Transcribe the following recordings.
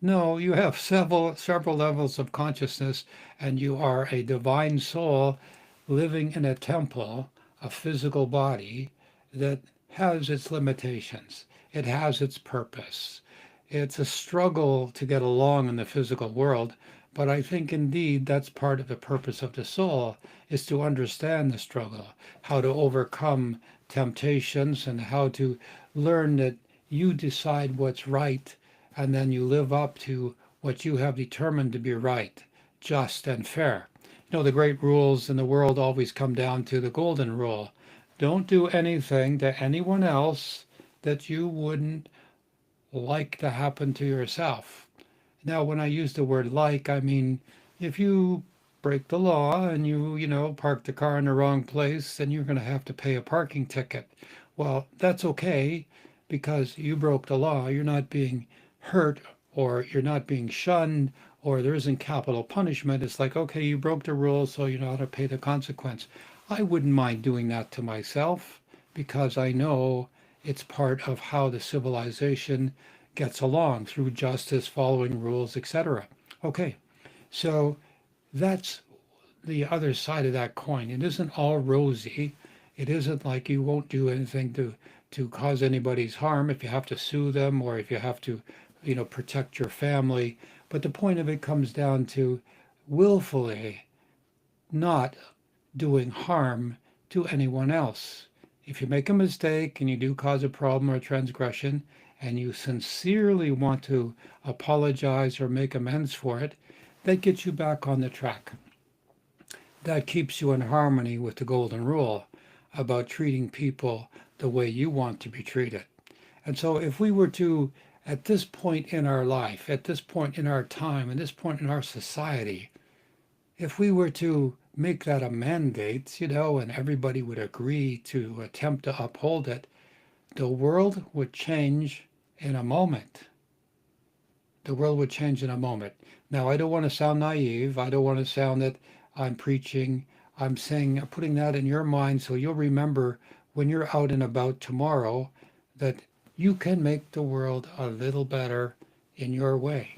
No, you have several levels of consciousness, and you are a divine soul living in a temple, a physical body that has its limitations. It has its purpose. It's a struggle to get along in the physical world, but I think indeed that's part of the purpose of the soul is to understand the struggle, how to overcome temptations and how to learn that you decide what's right and then you live up to what you have determined to be right, just, and fair. You know, the great rules in the world always come down to the golden rule. Don't do anything to anyone else that you wouldn't like to happen to yourself. Now, when I use the word like, I mean if you break the law and you park the car in the wrong place, then you're going to have to pay a parking ticket. Well, that's okay because you broke the law. You're not being hurt or you're not being shunned or there isn't capital punishment. It's like, okay, you broke the rules, so you know how to pay the consequence. I wouldn't mind doing that to myself because I know it's part of how the civilization gets along through justice, following rules, etc. Okay, so that's the other side of that coin. It isn't all rosy. It isn't like you won't do anything to cause anybody's harm if you have to sue them or if you have to, protect your family. But the point of it comes down to willfully not doing harm to anyone else. If you make a mistake and you do cause a problem or a transgression, and you sincerely want to apologize or make amends for it, that gets you back on the track. That keeps you in harmony with the golden rule about treating people the way you want to be treated. And so, if we were to, at this point in our life, at this point in our time, at this point in our society, if we were to make that a mandate, and everybody would agree to attempt to uphold it, the world would change in a moment. The world would change in a moment. Now, I don't want to sound naive. I don't want to sound that I'm preaching. I'm saying, putting that in your mind so you'll remember when you're out and about tomorrow that you can make the world a little better in your way.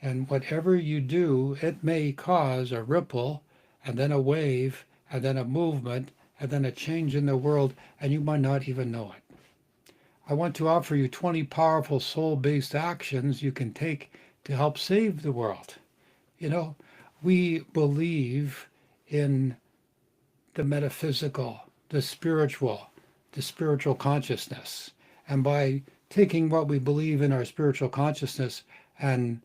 And whatever you do, it may cause a ripple and then a wave and then a movement and then a change in the world, and you might not even know it. I want to offer you 20 powerful soul based actions you can take to help save the world. You know, we believe in the metaphysical, the spiritual consciousness. And by taking what we believe in our spiritual consciousness and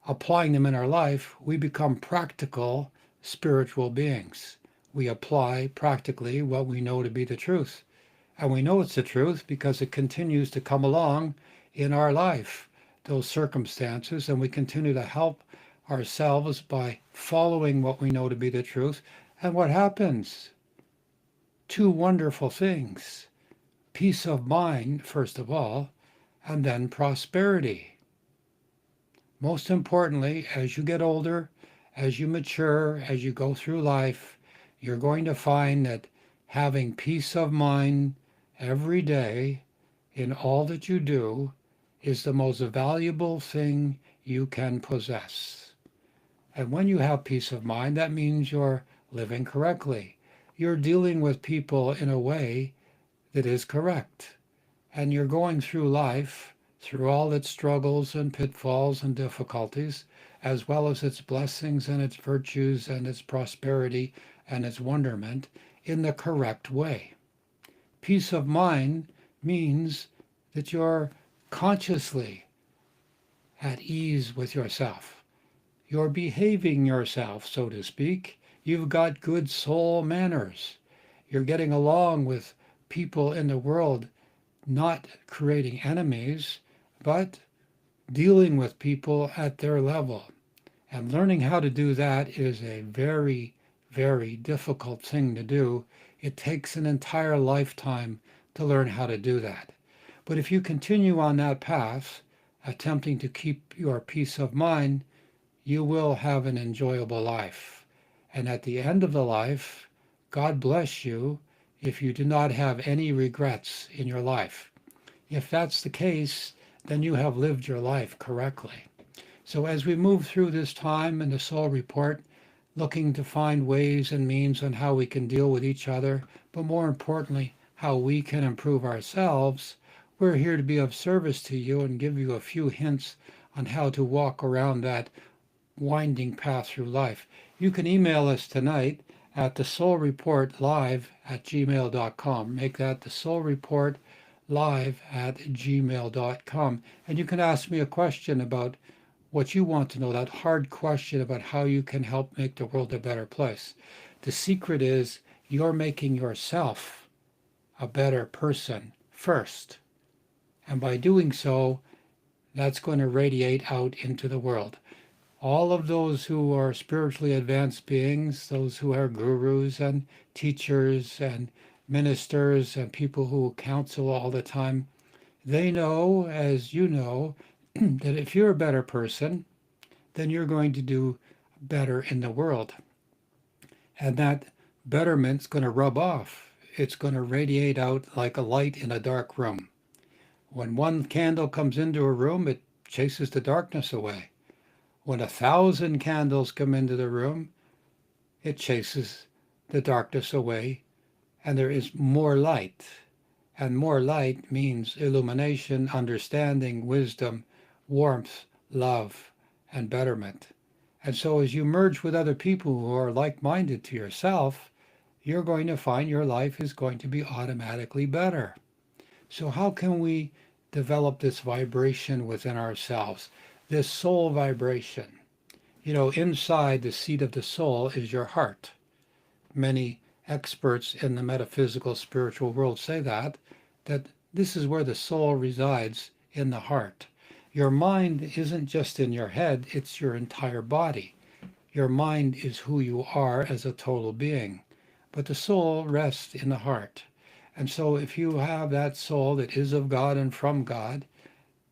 applying them in our life, we become practical spiritual beings. We apply practically what we know to be the truth. And we know it's the truth because it continues to come along in our life, those circumstances, and we continue to help ourselves by following what we know to be the truth. And what happens? Two wonderful things: peace of mind, first of all, and then prosperity. Most importantly, as you get older, as you mature, as you go through life, you're going to find that having peace of mind every day in all that you do is the most valuable thing you can possess. And when you have peace of mind, that means you're living correctly. You're dealing with people in a way that is correct. And you're going through life, through all its struggles and pitfalls and difficulties, as well as its blessings and its virtues and its prosperity and its wonderment, in the correct way. Peace of mind means that you're consciously at ease with yourself. You're behaving yourself, so to speak. You've got good soul manners. You're getting along with people in the world, not creating enemies, but dealing with people at their level. And learning how to do that is a very, very difficult thing to do. It takes an entire lifetime to learn how to do that. But if you continue on that path, attempting to keep your peace of mind, you will have an enjoyable life. And at the end of the life, God bless you if you do not have any regrets in your life. If that's the case, then you have lived your life correctly. So as we move through this time in the Soul Report, looking to find ways and means on how we can deal with each other, but more importantly, how we can improve ourselves, we're here to be of service to you and give you a few hints on how to walk around that winding path through life. You can email us tonight at thesoulreportlive@gmail.com. Make that thesoulreportlive@gmail.com. And you can ask me a question about what you want to know, that hard question about how you can help make the world a better place. The secret is you're making yourself a better person first. And by doing so, that's going to radiate out into the world. All of those who are spiritually advanced beings, those who are gurus and teachers and ministers and people who counsel all the time, they know, as you know, that if you're a better person, then you're going to do better in the world. And that betterment's going to rub off. It's going to radiate out like a light in a dark room. When one candle comes into a room, it chases the darkness away. When 1,000 candles come into the room, it chases the darkness away, and there is more light. And more light means illumination, understanding, wisdom, warmth, love, and betterment. And so as you merge with other people who are like-minded to yourself, you're going to find your life is going to be automatically better. So how can we develop this vibration within ourselves, this soul vibration? You know, inside the seat of the soul is your heart. Many experts in the metaphysical spiritual world say that this is where the soul resides, in the heart. Your mind isn't just in your head, it's your entire body. Your mind is who you are as a total being, but the soul rests in the heart. And so if you have that soul that is of God and from God,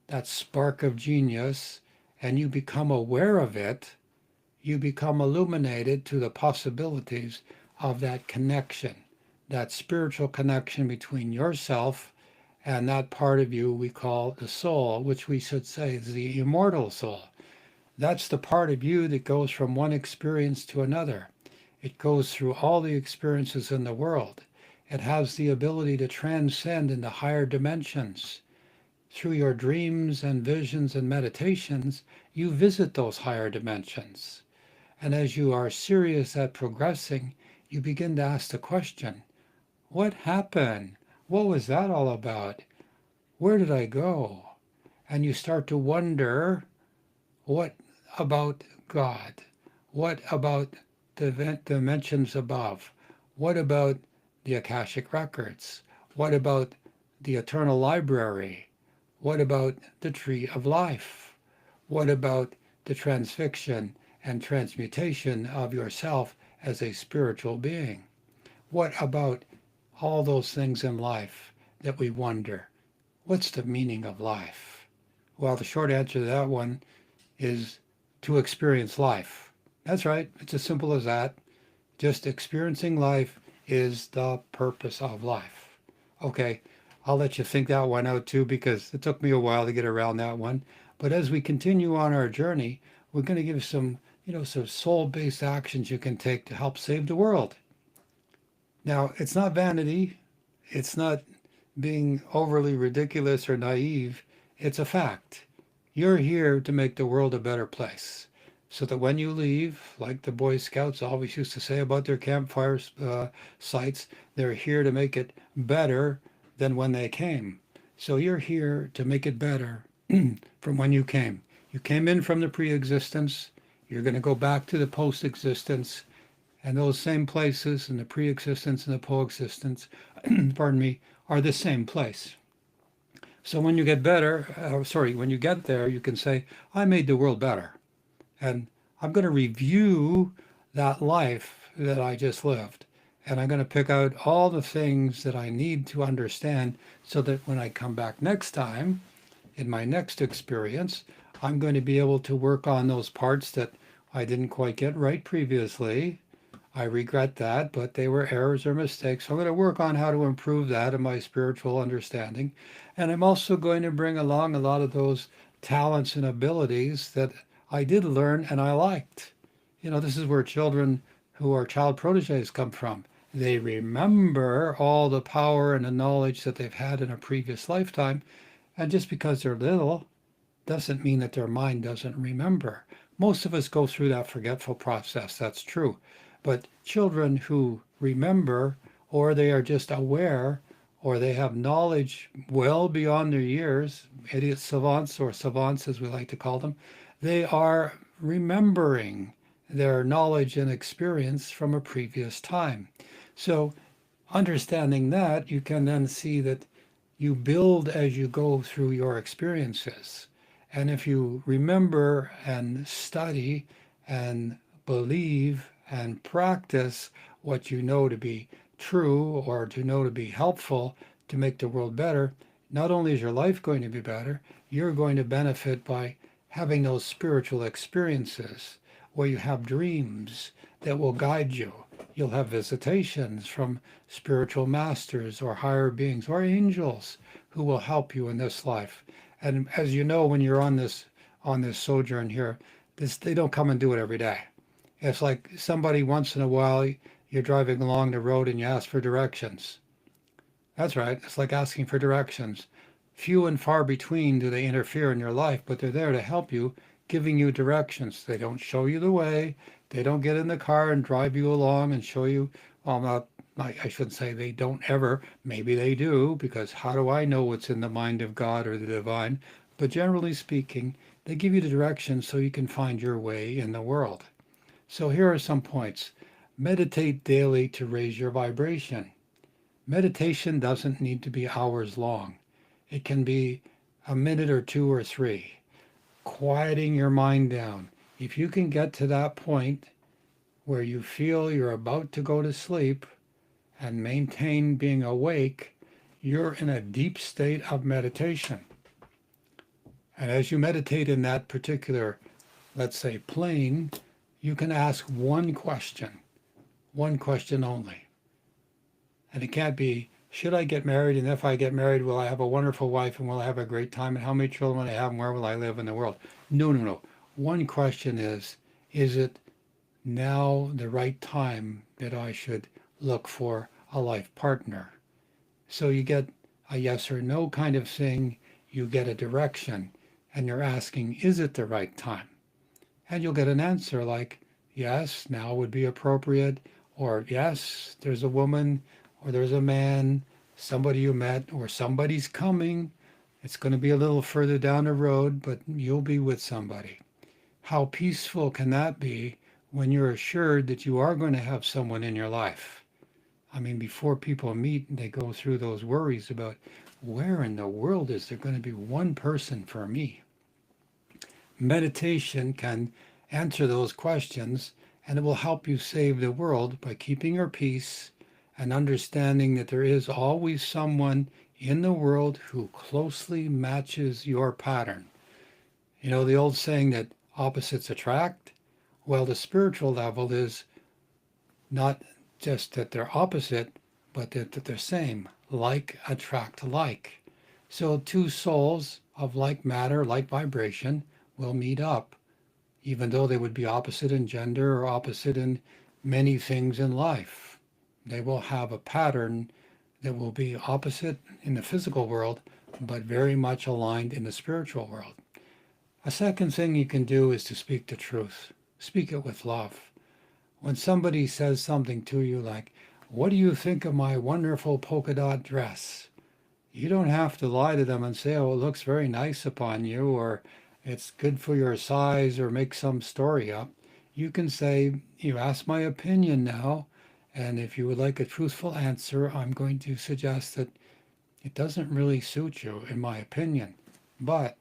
that spark of genius, and you become aware of it, you become illuminated to the possibilities of that connection, that spiritual connection between yourself and that part of you we call the soul, which we should say is the immortal soul. That's the part of you that goes from one experience to another. It goes through all the experiences in the world. It has the ability to transcend into higher dimensions. Through your dreams and visions and meditations, you visit those higher dimensions. And as you are serious at progressing, you begin to ask the question, what happened? What was that all about? Where did I go? And you start to wonder, what about God? What about the dimensions above? What about the Akashic records? What about the eternal library? What about the tree of life? What about the transfixion and transmutation of yourself as a spiritual being? What about all those things in life that we wonder? What's the meaning of life? Well, the short answer to that one is to experience life. That's right, it's as simple as that. Just experiencing life is the purpose of life. Okay, I'll let you think that one out too because it took me a while to get around that one. But as we continue on our journey, we're going to give some, some soul-based actions you can take to help save the world. Now, it's not vanity. It's not being overly ridiculous or naive. It's a fact. You're here to make the world a better place. So that when you leave, like the Boy Scouts always used to say about their campfire sites, they're here to make it better than when they came. So you're here to make it better from when you came. You came in from the pre-existence. You're going to go back to the post-existence. And those same places and the pre-existence and the coexistence, pardon me, are the same place. So when you get when you get there, you can say, I made the world better. And I'm going to review that life that I just lived. And I'm going to pick out all the things that I need to understand so that when I come back next time, in my next experience, I'm going to be able to work on those parts that I didn't quite get right previously. I regret that, but they were errors or mistakes. So I'm going to work on how to improve that in my spiritual understanding. And I'm also going to bring along a lot of those talents and abilities that I did learn and I liked. This is where children who are child proteges come from. They remember all the power and the knowledge that they've had in a previous lifetime. And just because they're little doesn't mean that their mind doesn't remember. Most of us go through that forgetful process, that's true. But children who remember, or they are just aware, or they have knowledge well beyond their years, idiot savants or savants as we like to call them, they are remembering their knowledge and experience from a previous time. So, understanding that, you can then see that you build as you go through your experiences. And if you remember and study and believe and practice what you know to be true or to know to be helpful to make the world better, not only is your life going to be better, you're going to benefit by having those spiritual experiences where you have dreams that will guide you. You'll have visitations from spiritual masters or higher beings or angels who will help you in this life. And as you know, when you're on this sojourn here, they don't come and do it every day. It's like somebody once in a while you're driving along the road and you ask for directions. That's right. It's like asking for directions. Few and far between do they interfere in your life, but they're there to help you, giving you directions. They don't show you the way. They don't get in the car and drive you along and show you. Well, not. I shouldn't say they don't ever. Maybe they do, because how do I know what's in the mind of God or the divine? But generally speaking, they give you the directions so you can find your way in the world. So here are some points. Meditate daily to raise your vibration. Meditation doesn't need to be hours long. It can be a minute or two or three. Quieting your mind down. If you can get to that point where you feel you're about to go to sleep and maintain being awake, you're in a deep state of meditation. And as you meditate in that particular, let's say, plane, you can ask one question only. And it can't be, should I get married? And if I get married, will I have a wonderful wife and will I have a great time? And how many children will I have and where will I live in the world? No, no, no. One question is it now the right time that I should look for a life partner? So you get a yes or no kind of thing, you get a direction, and you're asking, is it the right time? And you'll get an answer like, yes, now would be appropriate, or yes, there's a woman, or there's a man, somebody you met, or somebody's coming. It's going to be a little further down the road, but you'll be with somebody. How peaceful can that be when you're assured that you are going to have someone in your life? I mean, before people meet, they go through those worries about where in the world is there going to be one person for me? Meditation can answer those questions, and it will help you save the world by keeping your peace and understanding that there is always someone in the world who closely matches your pattern. You know the old saying that opposites attract? Well, the spiritual level is not just that they're opposite, but that they're same. Like attract like. So two souls of like matter, like vibration, will meet up, even though they would be opposite in gender or opposite in many things in life. They will have a pattern that will be opposite in the physical world, but very much aligned in the spiritual world. A second thing you can do is to speak the truth. Speak it with love. When somebody says something to you like, what do you think of my wonderful polka dot dress? You don't have to lie to them and say, oh, it looks very nice upon you, or it's good for your size, or make some story up. You can say, you asked my opinion now, and if you would like a truthful answer, I'm going to suggest that it doesn't really suit you, in my opinion. But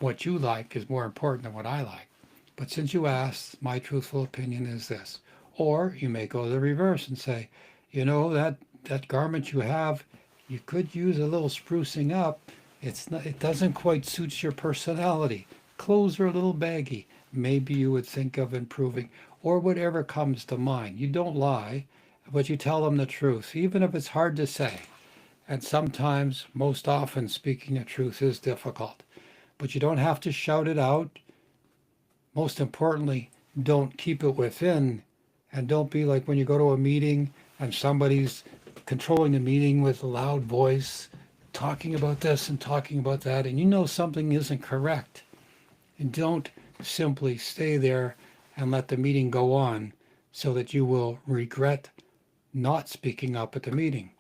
what you like is more important than what I like. But since you asked, my truthful opinion is this. Or you may go the reverse and say, that garment you have, you could use a little sprucing up. It doesn't quite suit your personality. Clothes are a little baggy. Maybe you would think of improving, or whatever comes to mind. You don't lie, but you tell them the truth, even if it's hard to say. And sometimes, most often, speaking the truth is difficult. but you don't have to shout it out. Most importantly, don't keep it within, and don't be like when you go to a meeting and somebody's controlling the meeting with a loud voice, talking about this and talking about that, and you know something isn't correct. And don't simply stay there and let the meeting go on so that you will regret not speaking up at the meeting.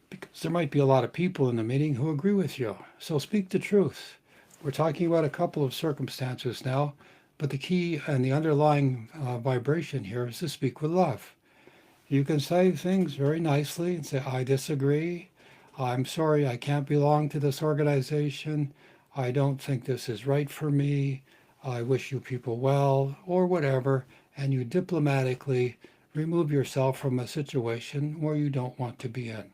Because there might be a lot of people in the meeting who agree with you. So speak the truth. We're talking about a couple of circumstances now, but the key and the underlying vibration here is to speak with love. You can say things very nicely and say, I disagree. I'm sorry, I can't belong to this organization. I don't think this is right for me. I wish you people well, or whatever. And you diplomatically remove yourself from a situation where you don't want to be in.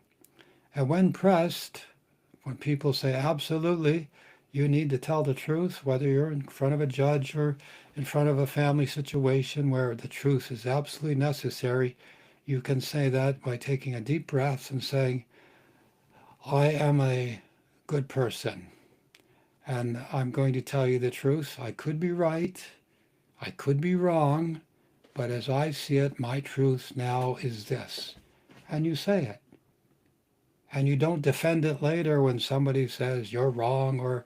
And when pressed, when people say, absolutely, you need to tell the truth, whether you're in front of a judge or in front of a family situation where the truth is absolutely necessary, you can say that by taking a deep breath and saying, I am a good person and I'm going to tell you the truth. I could be right, I could be wrong, but as I see it, my truth now is this. And you say it. And you don't defend it later when somebody says you're wrong or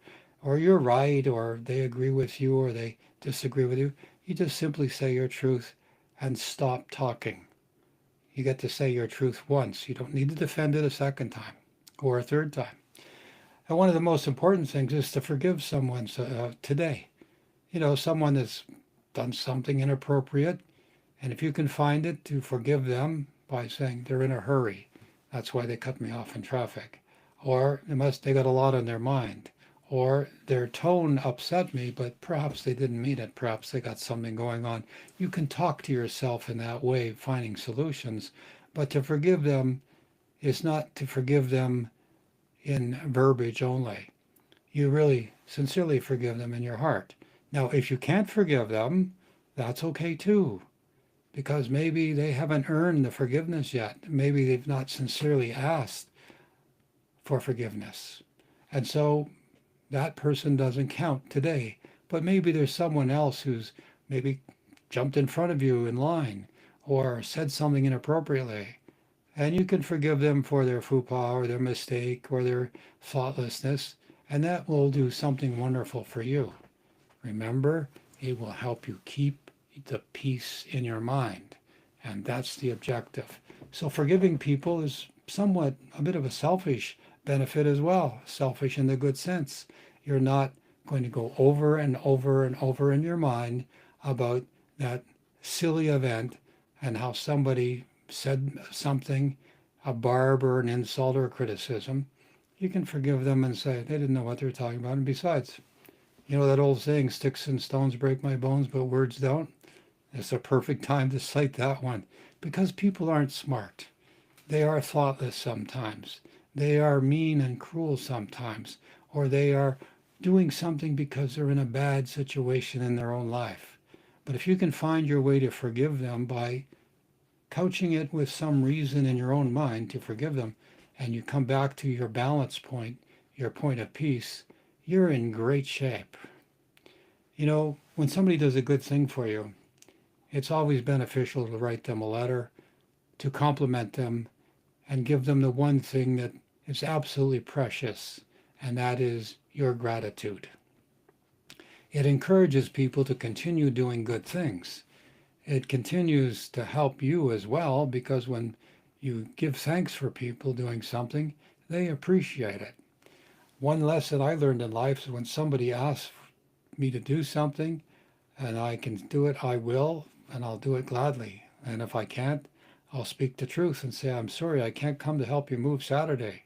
you're right or they agree with you or they disagree with you. You just simply say your truth and stop talking. You get to say your truth once. You don't need to defend it a second time or a third time. And one of the most important things is to forgive someone today. Someone that's done something inappropriate, and if you can find it, to forgive them by saying they're in a hurry. That's why they cut me off in traffic. Or they got a lot on their mind. Or their tone upset me, but perhaps they didn't mean it. Perhaps they got something going on. You can talk to yourself in that way, finding solutions. But to forgive them is not to forgive them in verbiage only. You really sincerely forgive them in your heart. Now, if you can't forgive them, that's okay too, because maybe they haven't earned the forgiveness yet. Maybe they've not sincerely asked for forgiveness. And so that person doesn't count today. But maybe there's someone else who's maybe jumped in front of you in line or said something inappropriately. And you can forgive them for their faux pas or their mistake or their thoughtlessness. And that will do something wonderful for you. Remember, it will help you keep the peace in your mind. And that's the objective. So forgiving people is somewhat a bit of a selfish benefit as well. Selfish in the good sense. You're not going to go over and over and over in your mind about that silly event and how somebody said something, a barb or an insult or a criticism. You can forgive them and say they didn't know what they were talking about. And besides, that old saying, sticks and stones break my bones, but words don't? It's a perfect time to cite that one, because people aren't smart. They are thoughtless sometimes. They are mean and cruel sometimes, or they are doing something because they're in a bad situation in their own life. But if you can find your way to forgive them by couching it with some reason in your own mind to forgive them, and you come back to your balance point, your point of peace, you're in great shape. When somebody does a good thing for you, it's always beneficial to write them a letter, to compliment them, and give them the one thing that is absolutely precious, and that is your gratitude. It encourages people to continue doing good things. It continues to help you as well, because when you give thanks for people doing something, they appreciate it. One lesson I learned in life is when somebody asks me to do something and I can do it, I will, and I'll do it gladly. And if I can't, I'll speak the truth and say, I'm sorry, I can't come to help you move Saturday.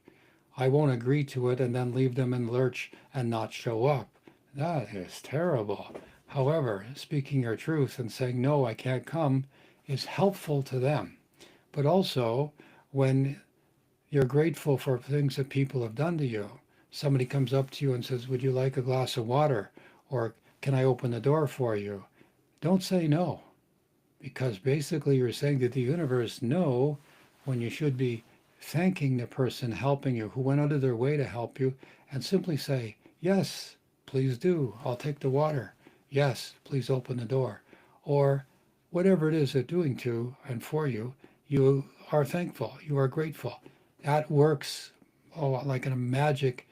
I won't agree to it and then leave them in the lurch and not show up. That is terrible. However, speaking your truth and saying, no, I can't come, is helpful to them. But also, when you're grateful for things that people have done to you, somebody comes up to you and says, would you like a glass of water? Or can I open the door for you? Don't say no, because basically you're saying to the universe no when you should be thanking the person helping you who went out of their way to help you, and simply say, yes, Please do. I'll take the water. Yes, please open the door. Or whatever it is they're doing to and for you, you are thankful. You are grateful. That works, oh, like a magic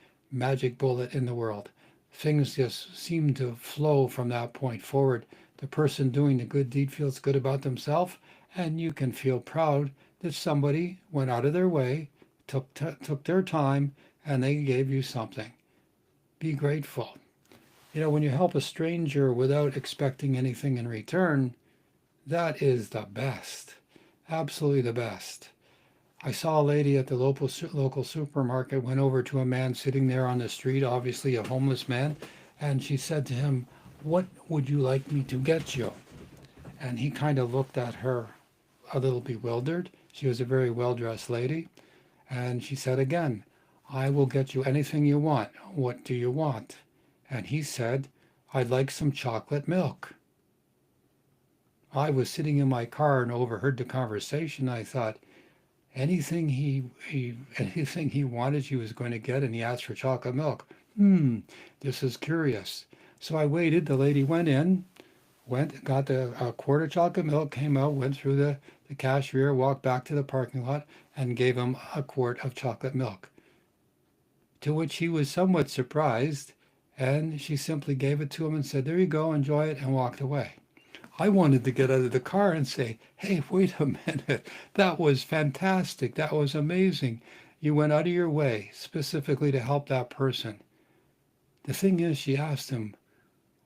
bullet in the world. Things just seem to flow from that point forward. The person doing the good deed feels good about themselves, and you can feel proud that somebody went out of their way, took their time, and they gave you something. Be grateful. When you help a stranger without expecting anything in return, that is the best. Absolutely the best. I saw a lady at the local supermarket, went over to a man sitting there on the street, obviously a homeless man, and she said to him, "What would you like me to get you?" And he kind of looked at her a little bewildered. She was a very well dressed lady. And she said again, "I will get you anything you want. What do you want?" And he said, "I'd like some chocolate milk." I was sitting in my car and overheard the conversation. I thought, anything he wanted, she was going to get, and he asked for chocolate milk. This is curious. So I waited. The lady went in, got a quart of chocolate milk, came out, went through the cashier, walked back to the parking lot, and gave him a quart of chocolate milk. To which he was somewhat surprised, and she simply gave it to him and said, "There you go, enjoy it," and walked away. I wanted to get out of the car and say, "Hey, wait a minute. That was fantastic. That was amazing. You went out of your way specifically to help that person." The thing is, she asked him,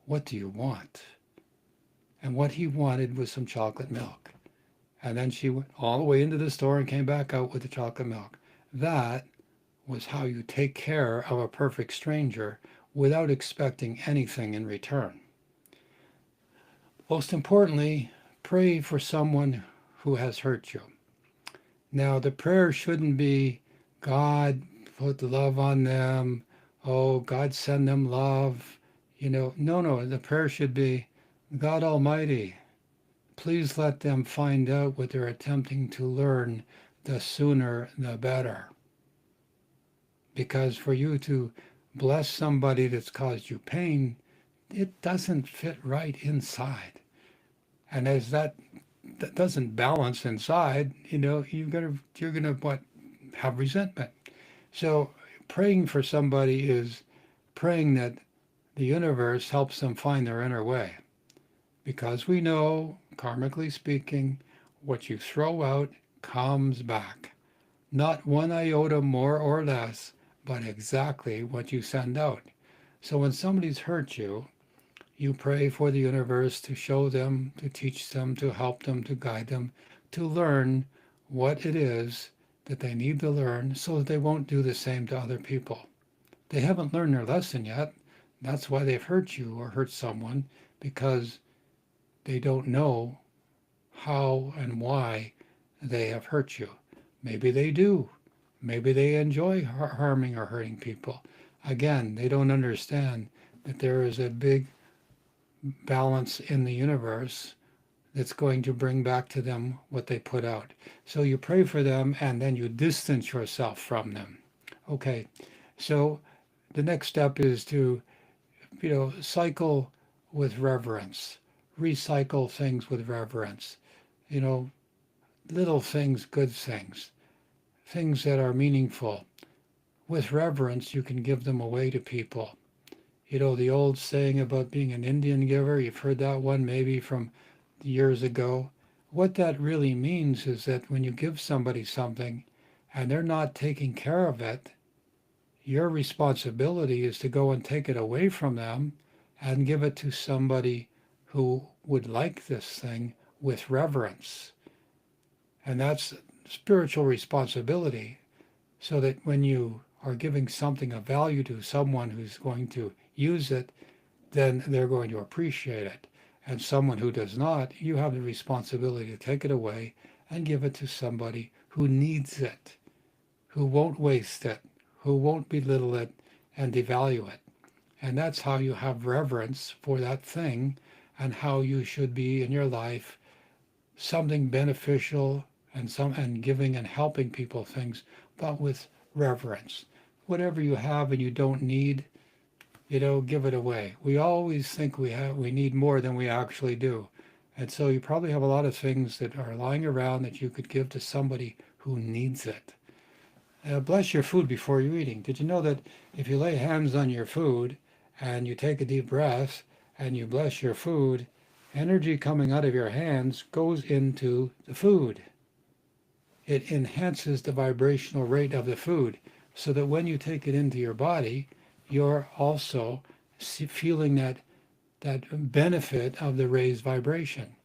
"What do you want?" And what he wanted was some chocolate milk. And then she went all the way into the store and came back out with the chocolate milk. That was how you take care of a perfect stranger without expecting anything in return. Most importantly, pray for someone who has hurt you. Now, the prayer shouldn't be, "God, put love on them. Oh, God, send them love." No. The prayer should be, "God Almighty, please let them find out what they're attempting to learn. The sooner, the better." Because for you to bless somebody that's caused you pain, it doesn't fit right inside. And as that doesn't balance inside, you're gonna what, have resentment. So praying for somebody is praying that the universe helps them find their inner way. Because we know, karmically speaking, what you throw out comes back. Not one iota more or less, but exactly what you send out. So when somebody's hurt you, you pray for the universe to show them, to teach them, to help them, to guide them, to learn what it is that they need to learn so that they won't do the same to other people. They haven't learned their lesson yet. That's why they've hurt you or hurt someone, because they don't know how and why they have hurt you. Maybe they do. Maybe they enjoy harming or hurting people. Again, they don't understand that there is a big balance in the universe that's going to bring back to them what they put out. So you pray for them and then you distance yourself from them. Okay, so the next step is to, cycle with reverence, recycle things with reverence, you know, little things, good things, things that are meaningful. With reverence, you can give them away to people. The old saying about being an Indian giver, you've heard that one maybe from years ago. What that really means is that when you give somebody something and they're not taking care of it, your responsibility is to go and take it away from them and give it to somebody who would like this thing with reverence. And that's spiritual responsibility, so that when you are giving something of value to someone who's going to use it, then they're going to appreciate it. And someone who does not, you have the responsibility to take it away and give it to somebody who needs it, who won't waste it, who won't belittle it and devalue it. And that's how you have reverence for that thing and how you should be in your life, something beneficial and giving and helping people things, but with reverence. Whatever you have and you don't need, give it away. We always think we need more than we actually do. And so you probably have a lot of things that are lying around that you could give to somebody who needs it. Bless your food before you're eating. Did you know that if you lay hands on your food and you take a deep breath and you bless your food, energy coming out of your hands goes into the food. It enhances the vibrational rate of the food so that when you take it into your body, you're also feeling that benefit of the raised vibration.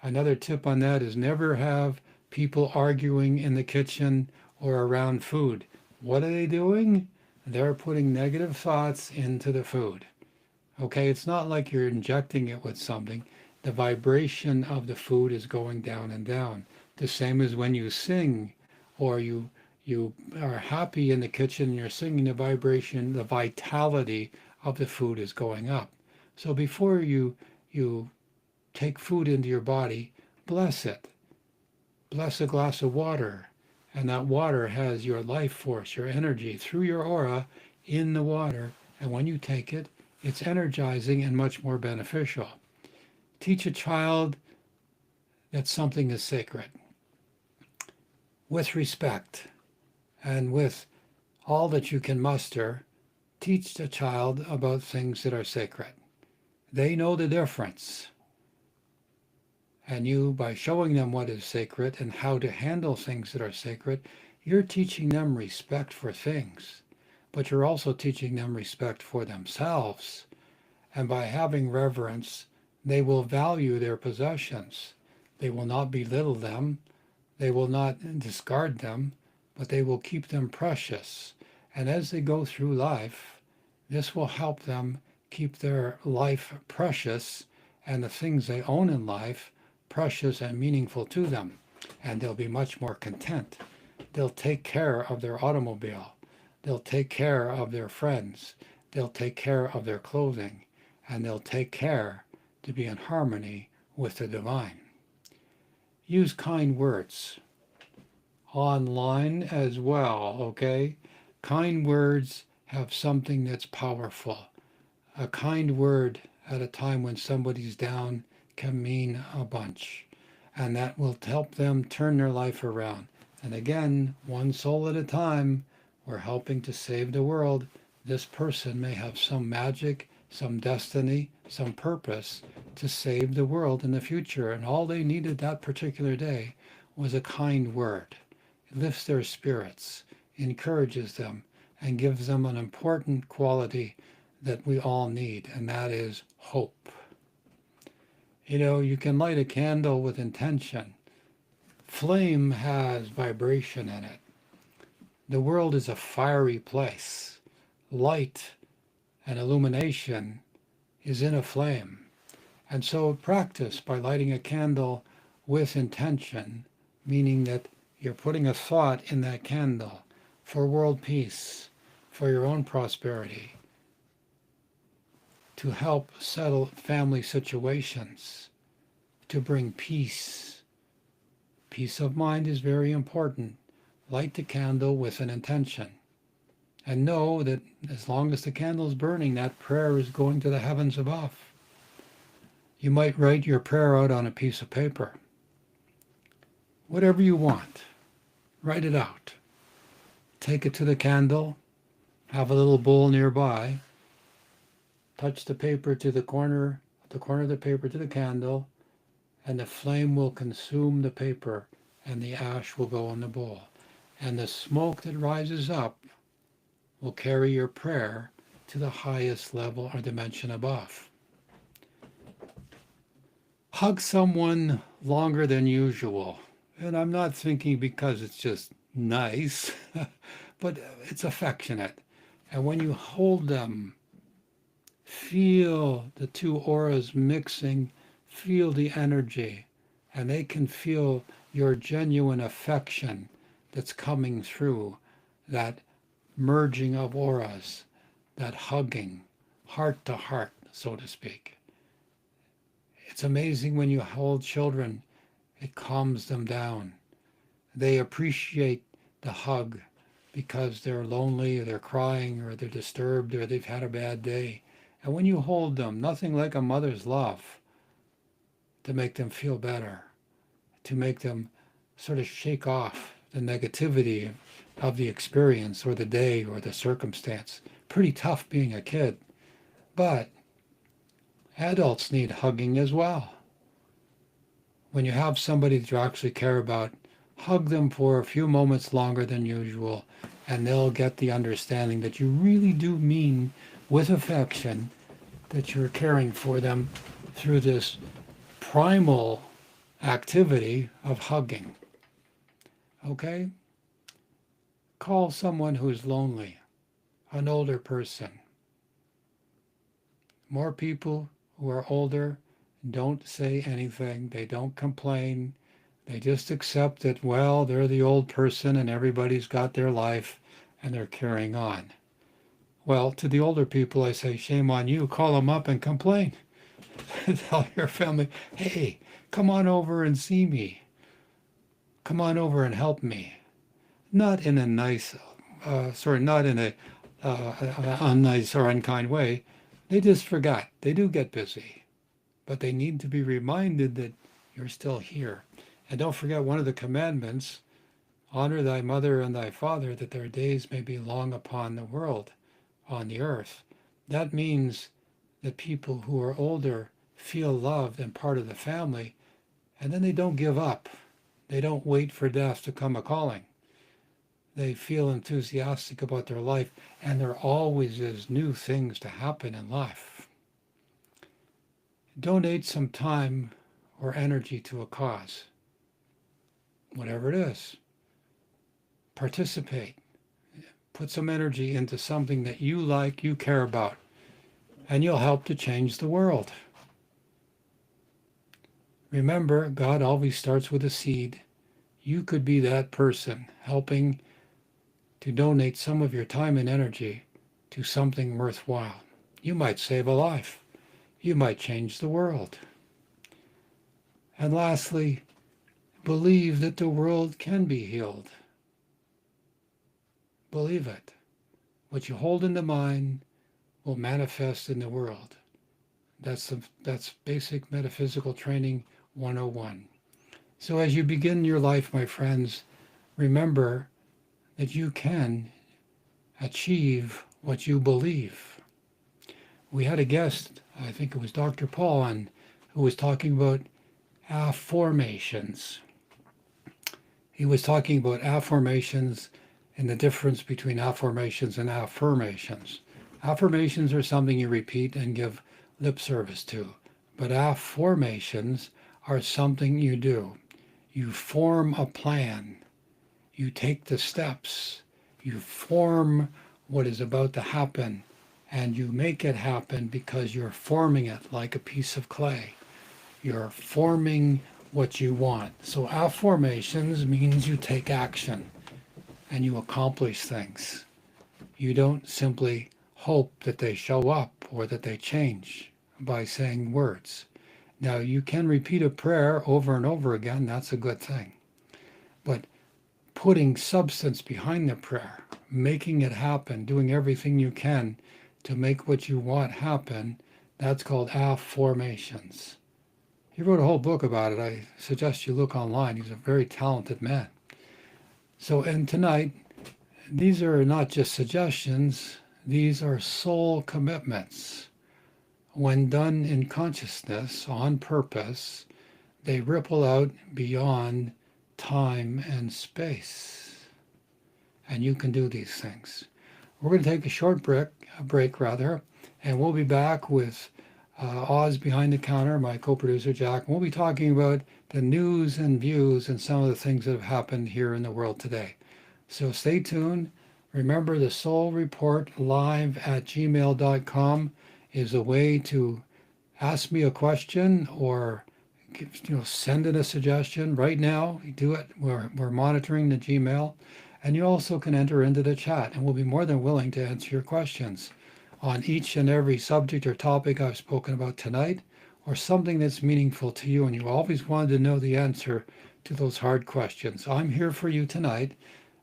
Another tip on that is never have people arguing in the kitchen or around food. What are they doing? They're putting negative thoughts into the food. Okay, it's not like you're injecting it with something. The vibration of the food is going down and down. The same as when you sing or you are happy in the kitchen and you're singing, the vibration, the vitality of the food is going up. So before you take food into your body, bless it. Bless a glass of water. And that water has your life force, your energy through your aura in the water. And when you take it, it's energizing and much more beneficial. Teach a child that something is sacred with respect and with all that you can muster. Teach the child about things that are sacred. They know the difference. And you, by showing them what is sacred and how to handle things that are sacred, you're teaching them respect for things, but you're also teaching them respect for themselves. And by having reverence, they will value their possessions. They will not belittle them. They will not discard them, but they will keep them precious. And as they go through life, this will help them keep their life precious and the things they own in life precious and meaningful to them, and they'll be much more content. They'll take care of their automobile. They'll take care of their friends. They'll take care of their clothing, and they'll take care to be in harmony with the divine. Use kind words online as well, okay? Kind words have something that's powerful. A kind word at a time when somebody's down can mean a bunch, and that will help them turn their life around. And again, one soul at a time, we're helping to save the world. This person may have some magic, some destiny, some purpose to save the world in the future, and all they needed that particular day was a kind word. It lifts their spirits, encourages them, and gives them an important quality that we all need, and that is hope. You can light a candle with intention. Flame has vibration in it. The world is a fiery place. Light and illumination is in a flame. And so practice by lighting a candle with intention, meaning that you're putting a thought in that candle for world peace, for your own prosperity, to help settle family situations, to bring peace. Peace of mind is very important. Light the candle with an intention. And know that as long as the candle is burning, that prayer is going to the heavens above. You might write your prayer out on a piece of paper. Whatever you want, write it out. Take it to the candle, have a little bowl nearby, touch the paper to the corner of the paper to the candle, and the flame will consume the paper and the ash will go in the bowl. And the smoke that rises up will carry your prayer to the highest level or dimension above. Hug someone longer than usual. And I'm not thinking because it's just nice, but it's affectionate. And when you hold them, feel the two auras mixing, feel the energy, and they can feel your genuine affection that's coming through, that merging of auras, that hugging, heart to heart, so to speak. It's amazing when you hold children, it calms them down. They appreciate the hug because they're lonely or they're crying or they're disturbed or they've had a bad day. And when you hold them, nothing like a mother's love to make them feel better, to make them sort of shake off the negativity of the experience or the day or the circumstance. Pretty tough being a kid, but adults need hugging as well. When you have somebody that you actually care about, hug them for a few moments longer than usual, and they'll get the understanding that you really do mean with affection that you're caring for them through this primal activity of hugging. Okay? Call someone who's lonely, an older person. More people who are older don't say anything, they don't complain, they just accept that, well, they're the old person and everybody's got their life and they're carrying on. Well, to the older people, I say, shame on you, call them up and complain. Tell your family, hey, come on over and see me. Come on over and help me. Not in a nice, not in a unnice or unkind way. They just forgot. They do get busy, but they need to be reminded that you're still here. And don't forget one of the commandments, honor thy mother and thy father, that their days may be long upon the world, on the earth. That means that people who are older feel loved and part of the family, and then they don't give up. They don't wait for death to come a-calling. They feel enthusiastic about their life, and there always is new things to happen in life. Donate some time or energy to a cause, whatever it is. Participate. Put some energy into something that you like, you care about, and you'll help to change the world. Remember, God always starts with a seed. You could be that person helping to donate some of your time and energy to something worthwhile. You might save a life. You might change the world. And lastly, believe that the world can be healed. Believe it. What you hold in the mind will manifest in the world. That's basic metaphysical training 101. So as you begin your life, my friends, remember that you can achieve what you believe. We had a guest, I think it was Dr. Paul, on, who was talking about affirmations. He was talking about affirmations and the difference between affirmations and affirmations. Affirmations are something you repeat and give lip service to, but affirmations are something you do. You form a plan. You take the steps. You form what is about to happen, and you make it happen because you're forming it like a piece of clay. You're forming what you want. So affirmations means you take action and you accomplish things. You don't simply hope that they show up or that they change by saying words. Now, you can repeat a prayer over and over again. That's a good thing. But putting substance behind the prayer, making it happen, doing everything you can to make what you want happen, that's called affirmations. He wrote a whole book about it. I suggest you look online. He's a very talented man. So, and tonight, these are not just suggestions, these are soul commitments. When done in consciousness, on purpose, they ripple out beyond time and space. And you can do these things. We're going to take a short break, and we'll be back with Oz Behind the Counter, my co-producer Jack, and we'll be talking about the news and views and some of the things that have happened here in the world today. So stay tuned. Remember, the Soul Report live at gmail.com is a way to ask me a question or send in a suggestion. Right now, do it. We're monitoring the Gmail. And you also can enter into the chat, and we'll be more than willing to answer your questions on each and every subject or topic I've spoken about tonight, or something that's meaningful to you and you always wanted to know the answer to those hard questions. I'm here for you tonight,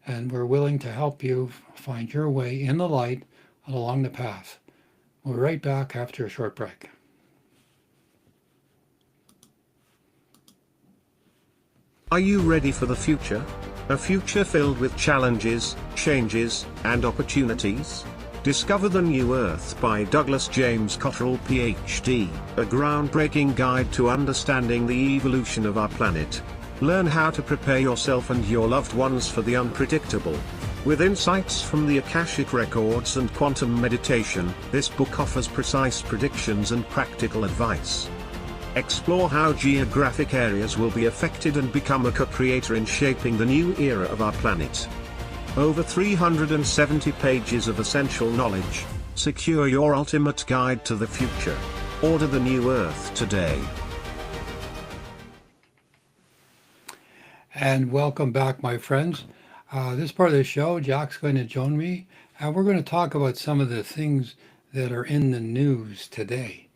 and we're willing to help you find your way in the light and along the path. We'll be right back after a short break. Are you ready for the future? A future filled with challenges, changes, and opportunities? Discover the New Earth by Douglas James Cottrell PhD, a groundbreaking guide to understanding the evolution of our planet. Learn how to prepare yourself and your loved ones for the unpredictable. With insights from the Akashic Records and quantum meditation, this book offers precise predictions and practical advice. Explore how geographic areas will be affected and become a co-creator in shaping the new era of our planet. Over 370 pages of essential knowledge. Secure your ultimate guide to the future. Order the New Earth today. And welcome back, my friends. This part of the show, Jack's going to join me, and we're going to talk about some of the things that are in the news today.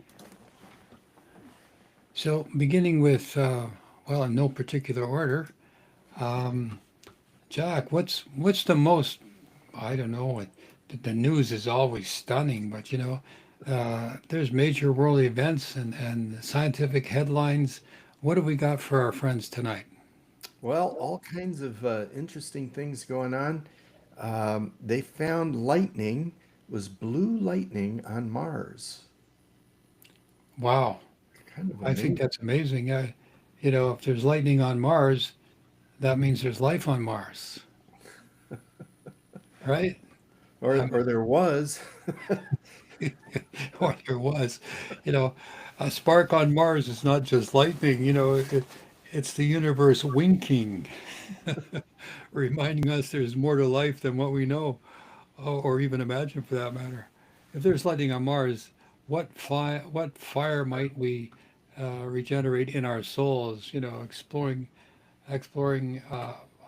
So, beginning with, well, in no particular order, um, Jack, what's the most? I don't know. The news is always stunning, but there's major world events and scientific headlines. What have we got for our friends tonight? Well, all kinds of interesting things going on. They found lightning was blue lightning on Mars. Wow, Kind of I think amazing. that's amazing. If there's lightning on Mars, that means there's life on Mars, right? Or, I or there was. or there was, you know, a spark on Mars is not just lightning, it's the universe winking, reminding us there's more to life than what we know or even imagine for that matter. If there's lightning on Mars, what fire might we regenerate in our souls? Exploring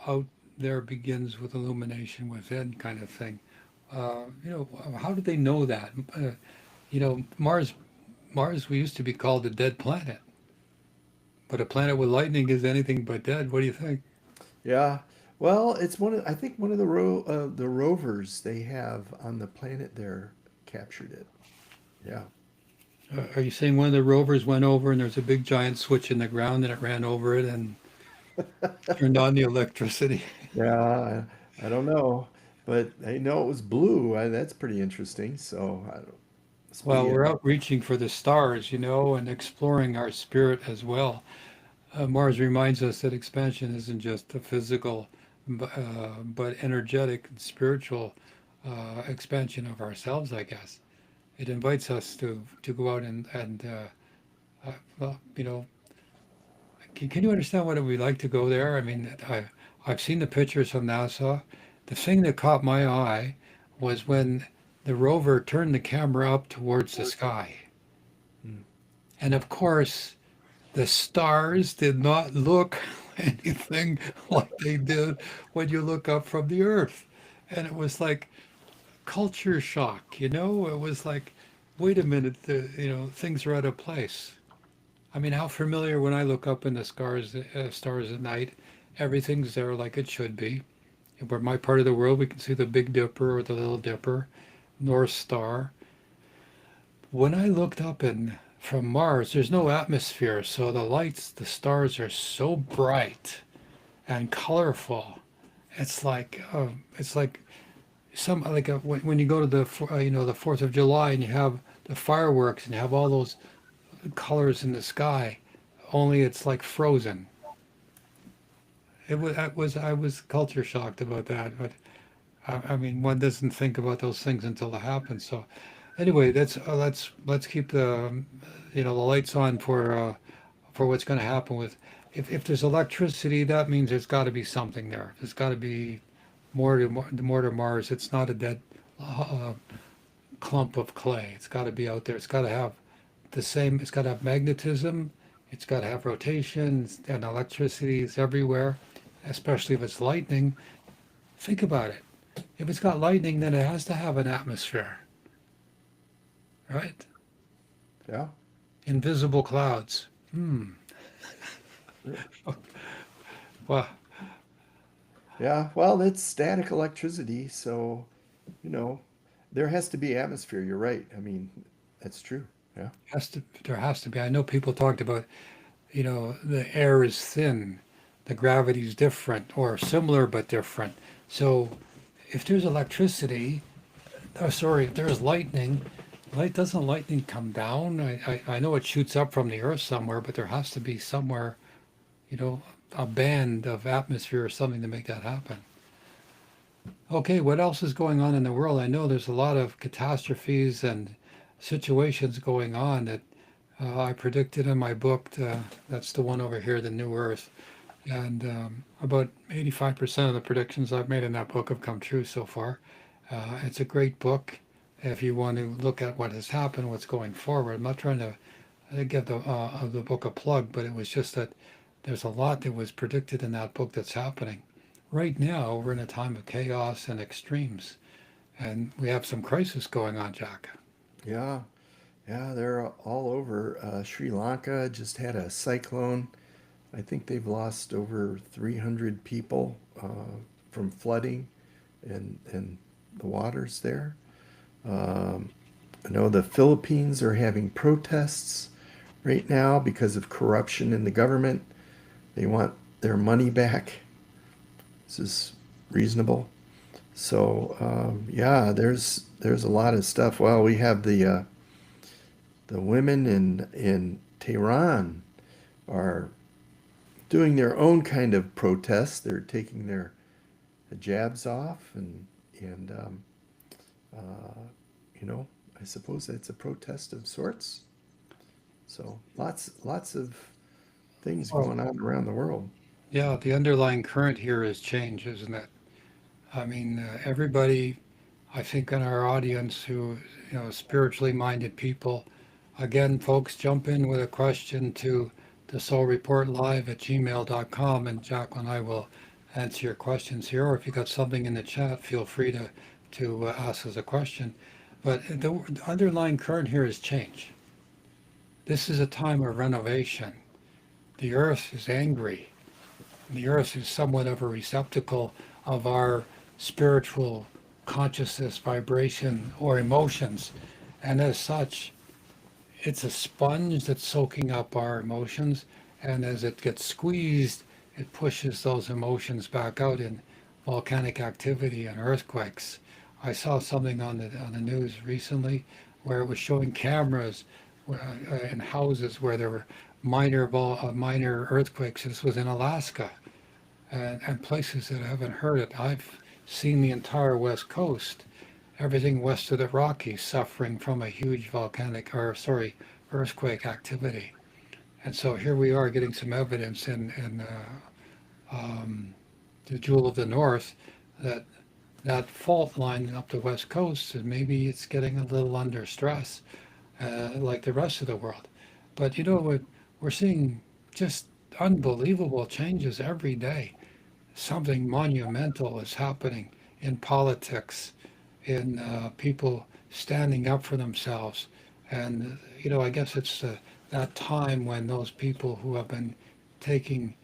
out there begins with illumination within, kind of thing. How did they know that? Mars, we used to be called a dead planet, but a planet with lightning is anything but dead. What do you think? Yeah. Well, it's I think one of the rovers they have on the planet there captured it. Yeah. Are you saying one of the rovers went over and there's a big giant switch in the ground and it ran over it and turned on the electricity? Yeah. I don't know, but I know it was blue. That's pretty interesting. So I don't, must Well, be. we're out reaching for the stars, and exploring our spirit as well. Mars reminds us that expansion isn't just a physical, but energetic and spiritual expansion of ourselves, I guess. It invites us to go out well, can you understand what it would be like to go there? I mean, I've seen the pictures from NASA. The thing that caught my eye was when the rover turned the camera up towards the sky. Hmm. And of course, the stars did not look anything like they did when you look up from the Earth. And it was like culture shock. It was like, wait a minute, things are out of place. I mean, how familiar when I look up in the stars at night, everything's there like it should be. Where my part of the world, we can see the Big Dipper or the Little Dipper, North Star. When I looked up from Mars, there's no atmosphere, so the stars are so bright and colorful. It's like when you go to the Fourth of July and you have the fireworks and you have all those colors in the sky, only it's like frozen. I was culture shocked about that, but I mean, one doesn't think about those things until it happens. So, anyway, let's keep the lights on for what's going to happen with. If there's electricity, that means there's got to be something there. There's got to be more to Mars. It's not a dead uh, clump of clay. It's got to be out there. It's got to have the same. It's got to have magnetism. It's got to have rotation and electricity is everywhere, especially if it's lightning. Think about it. If it's got lightning, then it has to have an atmosphere, right? Yeah. Invisible clouds. Hmm. Sure. Well, Yeah, well, it's static electricity, so, you know, there has to be atmosphere. You're right. I mean, that's true. Yeah. There has to be. I know people talked about, the air is thin, the gravity's different or similar but different. So if there's electricity, sorry, if there's lightning, doesn't lightning come down? I know it shoots up from the earth somewhere, but there has to be somewhere, you know, a band of atmosphere or something to make that happen. Okay, what else is going on in the world? I know there's a lot of catastrophes and situations going on that I predicted in my book. That's the one over here, The New Earth. And about 85% of the predictions I've made in that book have come true so far. It's a great book if you want to look at what has happened, what's going forward. I'm not trying to give the book a plug, but it was just that there's a lot that was predicted in that book that's happening. Right now, we're in a time of chaos and extremes, and we have some crisis going on, Jack. Yeah. Yeah, they're all over. Sri Lanka just had a cyclone. I think they've lost over 300 people from flooding and the waters there. Um, I know the Philippines are having protests right now because of corruption in the government. They want their money back. This is reasonable. So yeah, there's a lot of stuff. Well, we have the women in Tehran are doing their own kind of protest. They're taking their hijabs off, and uh, you know, I suppose that's a protest of sorts. So lots of things Well, going on around the world. yeah, the underlying current here is change, isn't it? I mean, everybody, I think, in our audience who, spiritually minded people, again, folks, jump in with a question to the Soul Report Live at gmail.com, and Jacqueline and I will answer your questions here. Or if you got something in the chat, feel free to ask us a question. But the underlying current here is change. This is a time of renovation. The earth is angry. The earth is somewhat of a receptacle of our spiritual consciousness, vibration, or emotions. And as such, it's a sponge that's soaking up our emotions. And as it gets squeezed, it pushes those emotions back out in volcanic activity and earthquakes. I saw something on the news recently where it was showing cameras in houses where there were minor earthquakes. This was in Alaska and places that haven't heard it. I've seen the entire West Coast, everything west of the Rockies, suffering from a huge earthquake activity. And so here we are getting some evidence in the Jewel of the North that that fault line up the West Coast, and maybe it's getting a little under stress, like the rest of the world. But we're seeing just unbelievable changes every day. Something monumental is happening in politics, in people standing up for themselves. And, I guess it's that time when those people who have been taking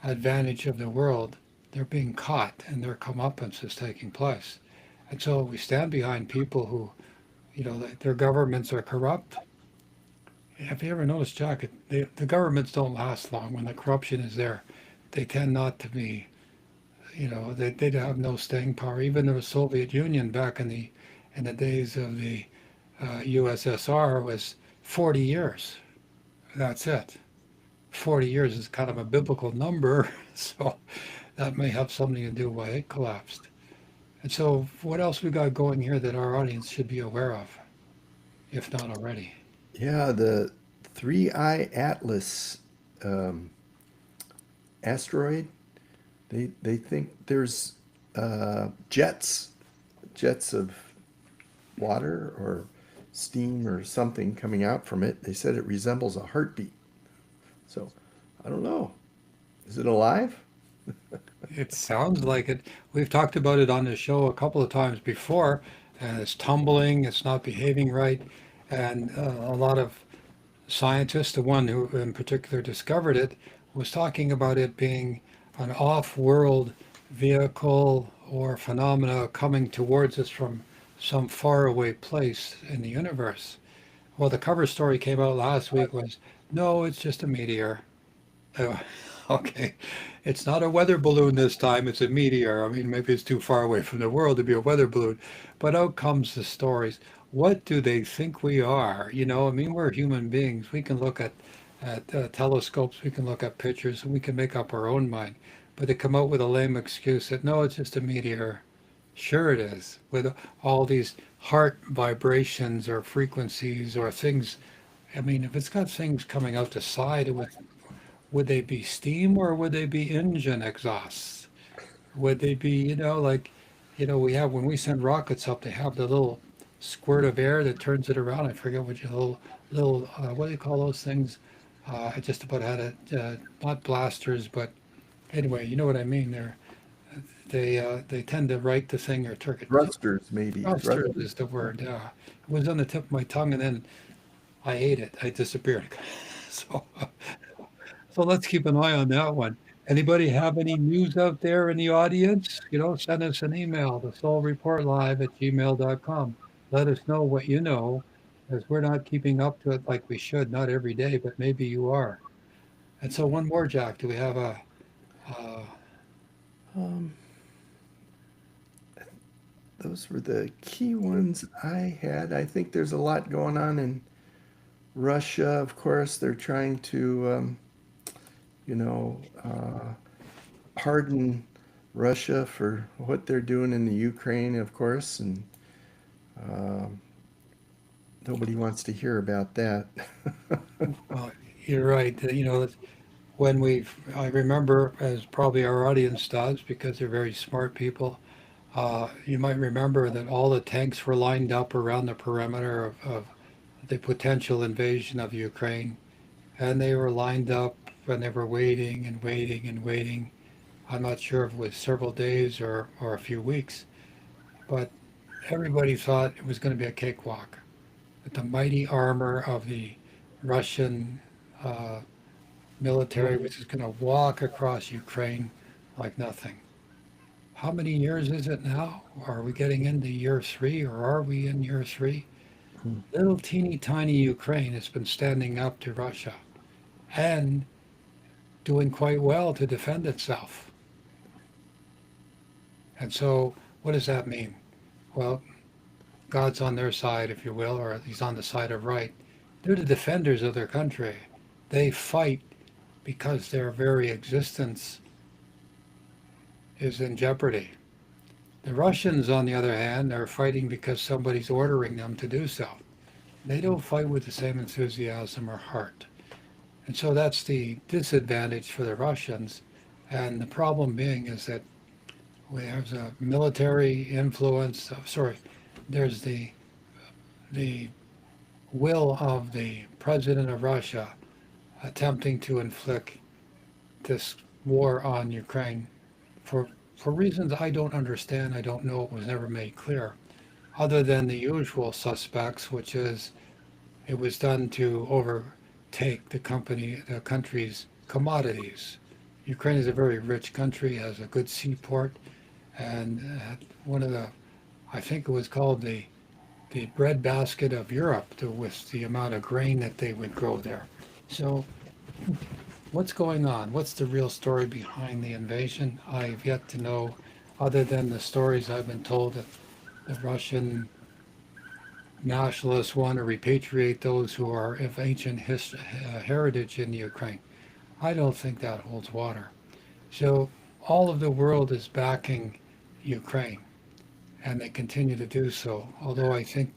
advantage of the world, they're being caught and their comeuppance is taking place. And so we stand behind people who, their governments are corrupt. Have you ever noticed, Jack, the governments don't last long when the corruption is there. They tend not to be, they have no staying power. Even the Soviet Union back in the days of the USSR was 40 years. That's it. 40 years is kind of a biblical number, so that may have something to do why it collapsed. And so, what else we got going here that our audience should be aware of, if not already? Yeah, the Three Eye Atlas um, asteroid. They think there's jets of water or steam or something coming out from it. They said it resembles a heartbeat. So I don't know. Is it alive? It sounds like it. We've talked about it on the show a couple of times before, and it's tumbling, it's not behaving right. And a lot of scientists, the one who in particular discovered it, was talking about it being an off world vehicle or phenomena coming towards us from some faraway place in the universe. Well, the cover story came out last week was no, it's just a meteor. Oh, okay. It's not a weather balloon this time, it's a meteor. I mean, maybe it's too far away from the world to be a weather balloon. But out comes the stories. What do they think we are? I mean, we're human beings. We can look at telescopes, we can look at pictures, and we can make up our own mind. But they come out with a lame excuse that no, it's just a meteor. Sure, it is. With all these heart vibrations or frequencies or things. I mean, if it's got things coming out the side, would they be steam or would they be engine exhausts? Would they be, we have when we send rockets up, they have the little squirt of air that turns it around. I forget what your little what do you call those things? I just about had it, not blasters, but anyway, you know what I mean. They tend to right the thing or turn it. Thrusters, maybe. Thrusters Thrusters. is the word. It was on the tip of my tongue, and then I ate it. I disappeared. So So let's keep an eye on that one. Anybody have any news out there in the audience? Send us an email, thesoulreportlive@gmail.com. Let us know what you know, as we're not keeping up to it like we should, not every day, but maybe you are. And so one more, Jack. Do we have uh, Um, those were the key ones I had. I think there's a lot going on in Russia, of course. They're trying to, you know, pardon Russia for what they're doing in the Ukraine, of course, and um, nobody wants to hear about that. well, you're right. When I remember, as probably our audience does, because they're very smart people, you might remember that all the tanks were lined up around the perimeter of the potential invasion of Ukraine, and they were lined up and they were waiting and waiting and waiting. I'm not sure if it was several days or a few weeks, but everybody thought it was going to be a cakewalk. That the mighty armor of the Russian uh, military was just going to walk across Ukraine like nothing. How many years is it now? Are we getting into year three or are we in year three? Little teeny tiny Ukraine has been standing up to Russia and doing quite well to defend itself. And so, what does that mean? Well, God's on their side, if you will, or he's on the side of right. They're the defenders of their country. They fight because their very existence is in jeopardy. The Russians, on the other hand, are fighting because somebody's ordering them to do so. They don't fight with the same enthusiasm or heart. And so that's the disadvantage for the Russians. And the problem being is that there's a military influence, there's the will of the president of Russia attempting to inflict this war on Ukraine for reasons I don't understand. I don't know. It was never made clear, other than the usual suspects, which is it was done to overtake the country's commodities. Ukraine is a very rich country, has a good seaport, and one of the, I think it was called the breadbasket of Europe, with the amount of grain that they would grow there. So what's going on? What's the real story behind the invasion? I've yet to know, other than the stories I've been told that the Russian nationalists want to repatriate those who are of ancient heritage in Ukraine. I don't think that holds water. So all of the world is backing Ukraine, and they continue to do so. Although I think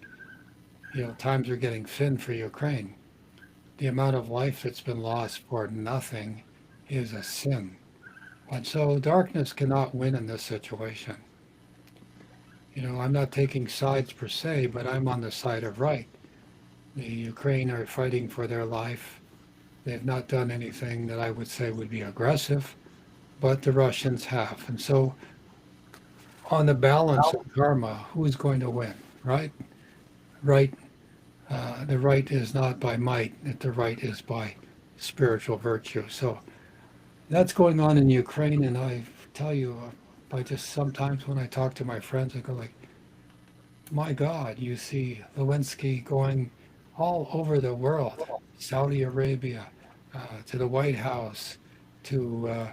times are getting thin for Ukraine. The amount of life that's been lost for nothing is a sin. And so darkness cannot win in this situation. I'm not taking sides per se, but I'm on the side of right. The Ukraine are fighting for their life. They've not done anything that I would say would be aggressive, but the Russians have. And so on the balance of karma, who's going to win, right? Right. The right is not by might, the right is by spiritual virtue. So that's going on in Ukraine, and I tell you, I just sometimes when I talk to my friends, I go like, my God, you see Lewinsky going all over the world, Saudi Arabia, to the White House, to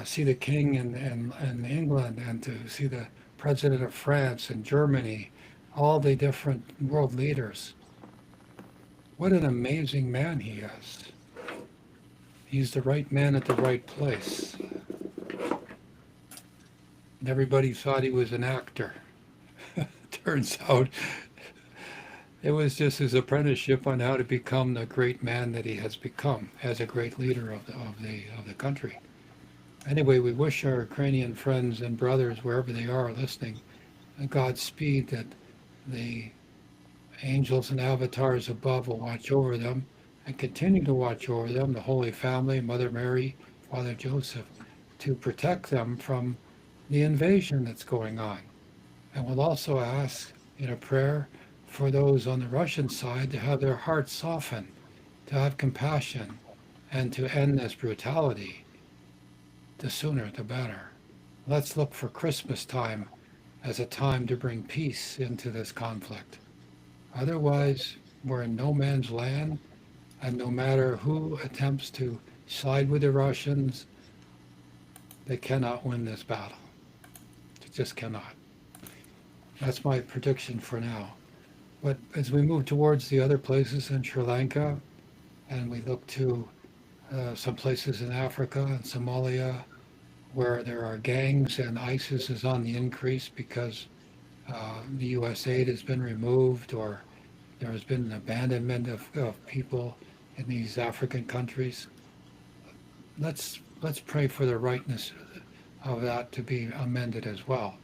see the King in England, and to see the President of France and Germany, all the different world leaders. What an amazing man he is. He's the right man at the right place. And everybody thought he was an actor. Turns out it was just his apprenticeship on how to become the great man that he has become as a great leader of the country. Anyway, we wish our Ukrainian friends and brothers, wherever they are listening, Godspeed, that the angels and avatars above will watch over them and continue to watch over them, the Holy Family, Mother Mary, Father Joseph, to protect them from the invasion that's going on. And we'll also ask in a prayer for those on the Russian side to have their hearts soften, to have compassion, and to end this brutality. The sooner, the better. Let's look for Christmas time as a time to bring peace into this conflict. Otherwise, we're in no man's land, and no matter who attempts to side with the Russians, they cannot win this battle. They just cannot. That's my prediction for now. But as we move towards the other places in Sri Lanka, and we look to some places in Africa and Somalia where there are gangs and ISIS is on the increase because the U.S. aid has been removed, or there has been an abandonment of people in these African countries. Let's pray for the rightness of that to be amended as well.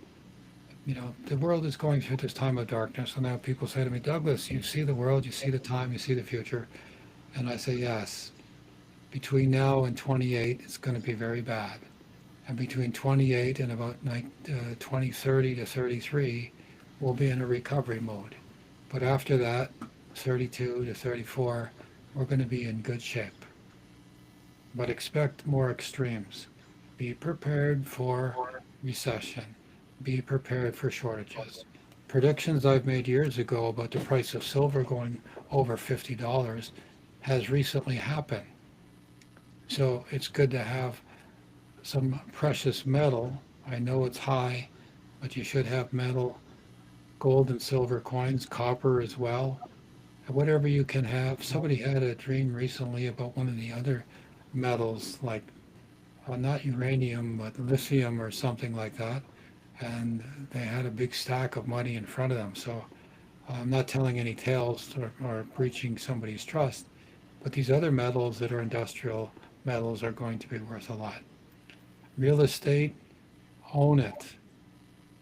You know, the world is going through this time of darkness, and now people say to me, Douglas, you see the world, you see the time, you see the future. And I say, yes, between now and 28, it's going to be very bad. And between 28 and about 2030 to 33, we'll be in a recovery mode. But after that, 32 to 34, we're going to be in good shape. But expect more extremes. Be prepared for recession. Be prepared for shortages. Predictions I've made years ago about the price of silver going over $50 has recently happened. So it's good to have some precious metal. I know it's high, but you should have metal, gold and silver coins, copper as well, and whatever you can have. Somebody had a dream recently about one of the other metals, like not uranium, but lithium or something like that. And they had a big stack of money in front of them. So I'm not telling any tales or breaching somebody's trust, but these other metals that are industrial metals are going to be worth a lot. Real estate, own it.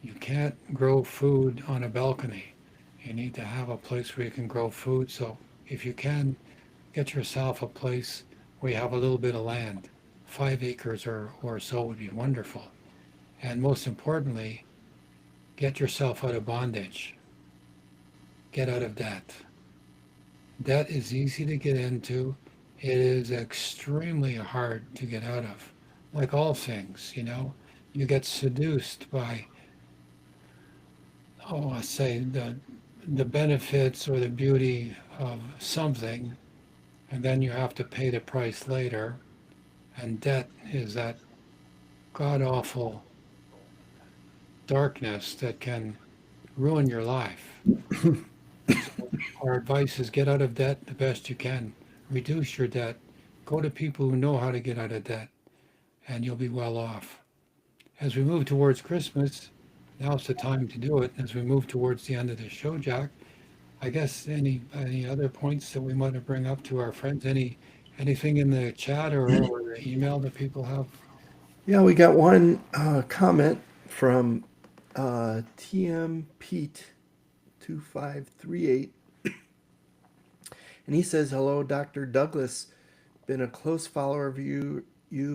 You can't grow food on a balcony. You need to have a place where you can grow food. So if you can, get yourself a place where you have a little bit of land. 5 acres or so would be wonderful. And most importantly, get yourself out of bondage. Get out of debt. Debt is easy to get into. It is extremely hard to get out of. Like all things, you know, you get seduced by, oh, I say the benefits or the beauty of something, and then you have to pay the price later. And debt is that god awful darkness that can ruin your life. So our advice is get out of debt the best you can. Reduce your debt. Go to people who know how to get out of debt, and you'll be well off. As we move towards Christmas, now's the time to do it. As we move towards the end of the show, Jack, I guess any other points that we want to bring up to our friends? Anything in the chat or the email that people have? Yeah, we got one comment from TM Pete 2538, and he says, "Hello, Dr. Douglas. Been a close follower of you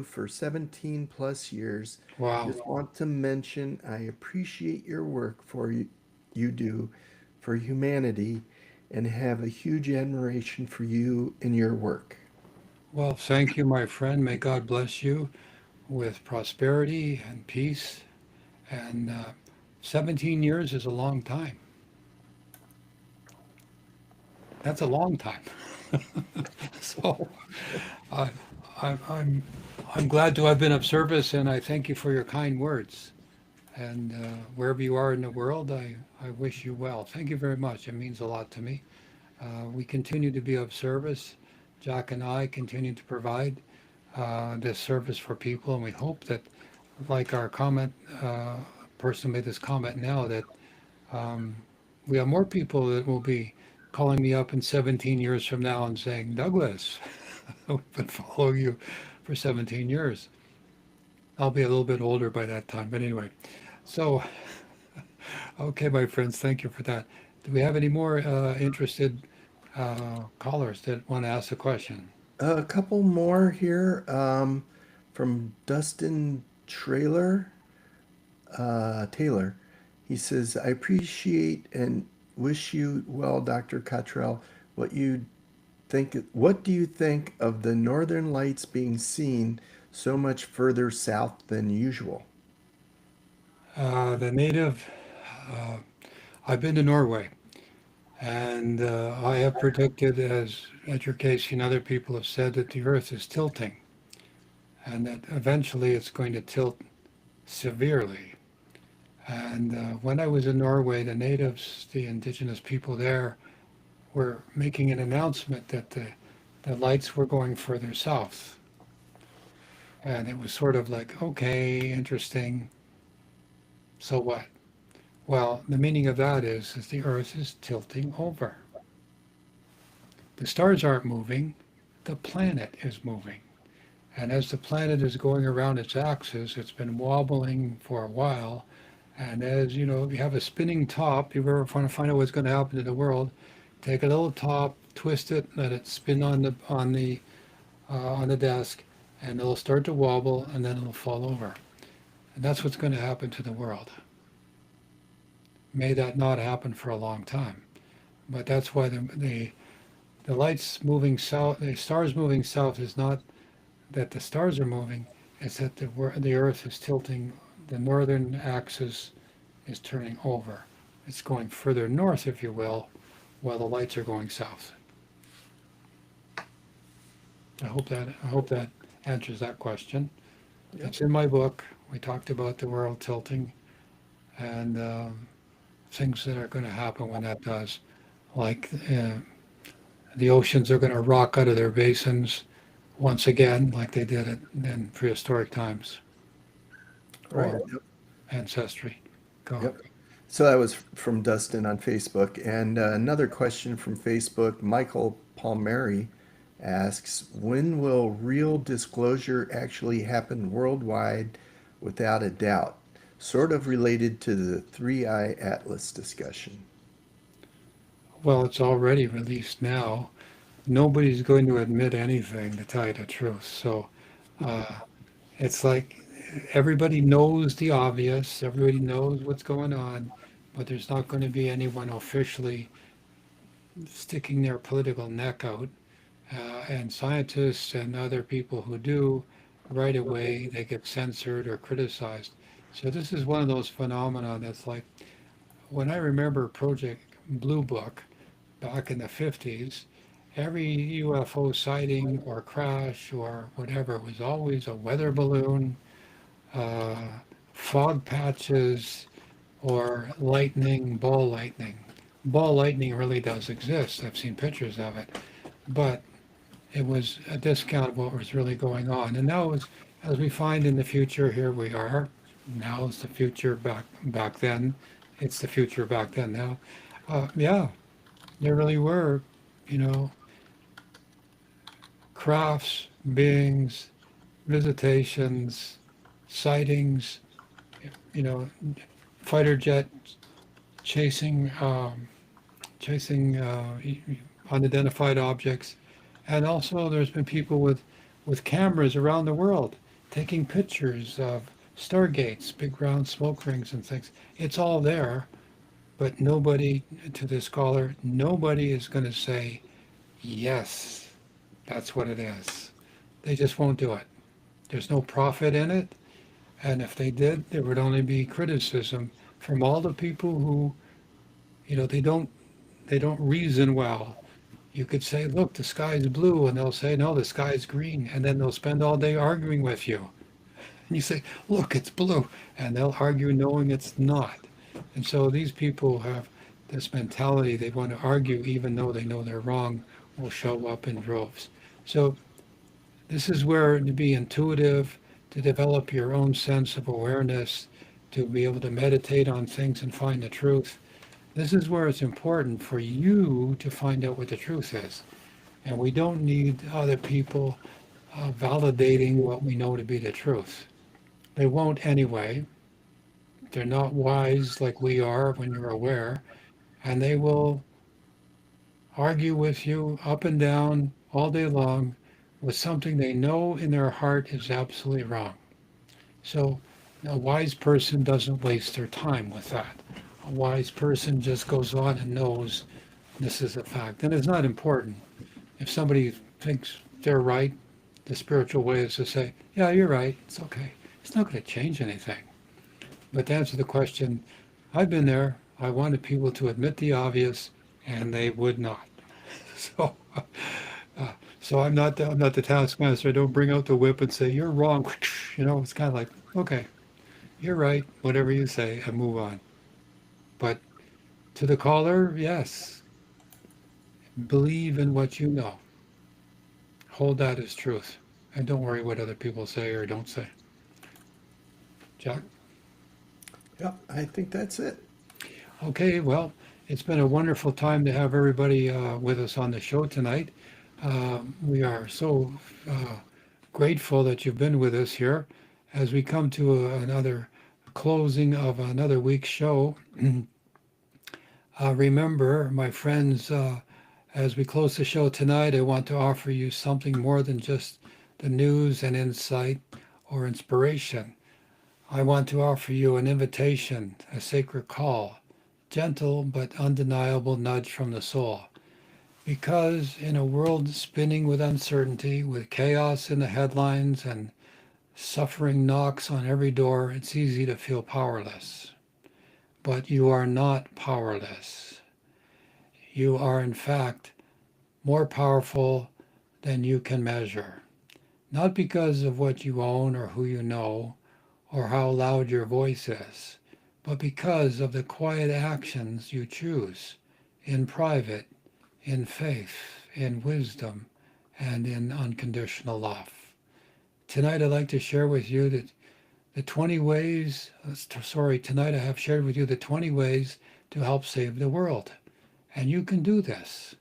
for 17 plus years. Wow. Just want to mention I appreciate your work for you do for humanity, and have a huge admiration for you and your work." Well, thank you, my friend. May God bless you with prosperity and peace And 17 years is a long time. That's a long time. So I, I'm I'm glad to have been of service, and I thank you for your kind words. And wherever you are in the world, I wish you well. Thank you very much. It means a lot to me. We continue to be of service. Jack and I continue to provide this service for people, and we hope that, like our comment, person made this comment now, that um, we have more people that will be calling me up in 17 years from now and saying, Douglas, we've been following you for 17 years. I'll be a little bit older by that time, but anyway. So, okay, my friends, thank you for that. Do we have any more interested callers that want to ask a question? A couple more here from Dustin Taylor. He says, I appreciate and wish you well, Dr. Cottrell. What do you think of the northern lights being seen so much further south than usual? The native, uh, I've been to Norway, and I have predicted, as Edgar and other people have said, that the Earth is tilting, and that eventually it's going to tilt severely. And when I was in Norway, the natives, the indigenous people there, were making an announcement that the lights were going further south. And it was sort of like, okay, interesting. So what? Well, the meaning of that is the Earth is tilting over. The stars aren't moving, the planet is moving. And as the planet is going around its axis, it's been wobbling for a while. And as you know, if you have a spinning top, if you ever want to find out what's going to happen to the world, take a little top, twist it, let it spin on the desk, and it'll start to wobble, and then it'll fall over. And that's what's going to happen to the world. May that not happen for a long time, but that's why the lights moving south, the stars moving south, is not that the stars are moving; it's that the Earth is tilting. The northern axis is turning over. It's going further north, if you will, while the lights are going south. I hope that answers that question. Yep. It's in my book. We talked about the world tilting and things that are going to happen when that does, like the oceans are going to rock out of their basins once again, like they did in prehistoric times Right. or Yep. ancestry. Go. Yep. So that was from Dustin on Facebook. And another question from Facebook, Michael Palmieri asks, when will real disclosure actually happen worldwide without a doubt? Sort of related to the three-eye atlas discussion. Well, it's already released now. Nobody's going to admit anything, to tell you the truth. So uh, it's like everybody knows the obvious, everybody knows what's going on, but there's not going to be anyone officially sticking their political neck out. And scientists and other people who do, right away, they get censored or criticized. So this is one of those phenomena that's like, when I remember Project Blue Book back in the 50s, every UFO sighting or crash or whatever was always a weather balloon, uh, fog patches, or lightning, ball lightning. Ball lightning really does exist. I've seen pictures of it. But it was a discount of what was really going on. And now, as we find in the future, here we are. Now is the future back then. It's the future back then now. Yeah, there really were, you know, crafts, beings, visitations, sightings, you know, fighter jets chasing unidentified objects. And also, there's been people with cameras around the world taking pictures of stargates, big round smoke rings and things. It's all there, but nobody, to this caller, nobody is going to say, yes, that's what it is. They just won't do it. There's no profit in it. And if they did, there would only be criticism from all the people who, they don't reason well. You could say, look, the sky's blue, and they'll say, no, the sky's green, and then they'll spend all day arguing with you. And you say, look, it's blue, and they'll argue knowing it's not. And so these people have this mentality, they want to argue even though they know they're wrong, will show up in droves. So this is where to be intuitive, to develop your own sense of awareness, to be able to meditate on things and find the truth. This is where it's important for you to find out what the truth is. And we don't need other people validating what we know to be the truth. They won't anyway. They're not wise like we are when you're aware, and they will argue with you up and down all day long with something they know in their heart is absolutely wrong. So a wise person doesn't waste their time with that. A wise person just goes on and knows this is a fact. And it's not important. If somebody thinks they're right, the spiritual way is to say, yeah, you're right, it's okay. It's not going to change anything. But to answer the question, I've been there. I wanted people to admit the obvious, and they would not. So, so I'm not the taskmaster. I don't bring out the whip and say you're wrong. It's kind of like, okay, you're right, whatever you say, and move on. But to the caller, yes, believe in what you know. Hold that as truth, and don't worry what other people say or don't say. Jack? Yep, I think that's it. Okay, well, it's been a wonderful time to have everybody with us on the show tonight. We are so grateful that you've been with us here as we come to another closing of another week's show. Remember, my friends, as we close the show tonight, I want to offer you something more than just the news and insight or inspiration. I want to offer you an invitation, a sacred call, gentle but undeniable nudge from the soul. Because in a world spinning with uncertainty, with chaos in the headlines and suffering knocks on every door, it's easy to feel powerless. But you are not powerless. You are, in fact, more powerful than you can measure. Not because of what you own or who you know or how loud your voice is, but because of the quiet actions you choose in private, in faith, in wisdom, and in unconditional love. Tonight I'd like to share with you that tonight I have shared with you the 20 ways to help save the world. And you can do this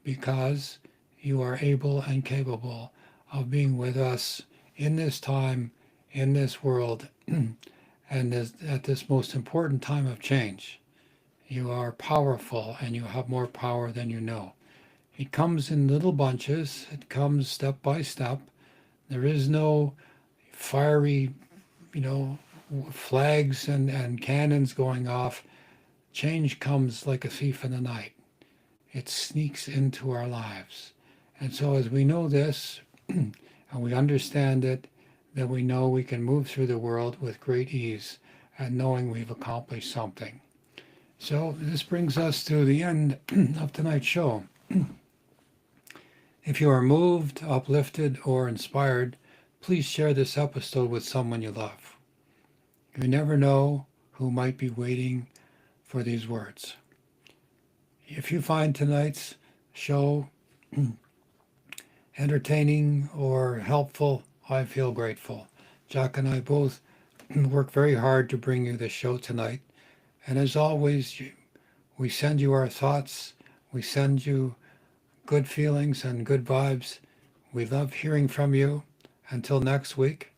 because you are able and capable of being with us in this time, in this world, and at this most important time of change. You are powerful and you have more power than you know. It comes in little bunches. It comes step by step. There is no fiery, flags and cannons going off. Change comes like a thief in the night. It sneaks into our lives. And so as we know this and we understand it, then we know we can move through the world with great ease and knowing we've accomplished something. So this brings us to the end of tonight's show. If you are moved, uplifted, or inspired, please share this episode with someone you love. You never know who might be waiting for these words. If you find tonight's show entertaining or helpful, I feel grateful. Jack and I both work very hard to bring you this show tonight. And as always, we send you our thoughts. We send you good feelings and good vibes. We love hearing from you. Until next week,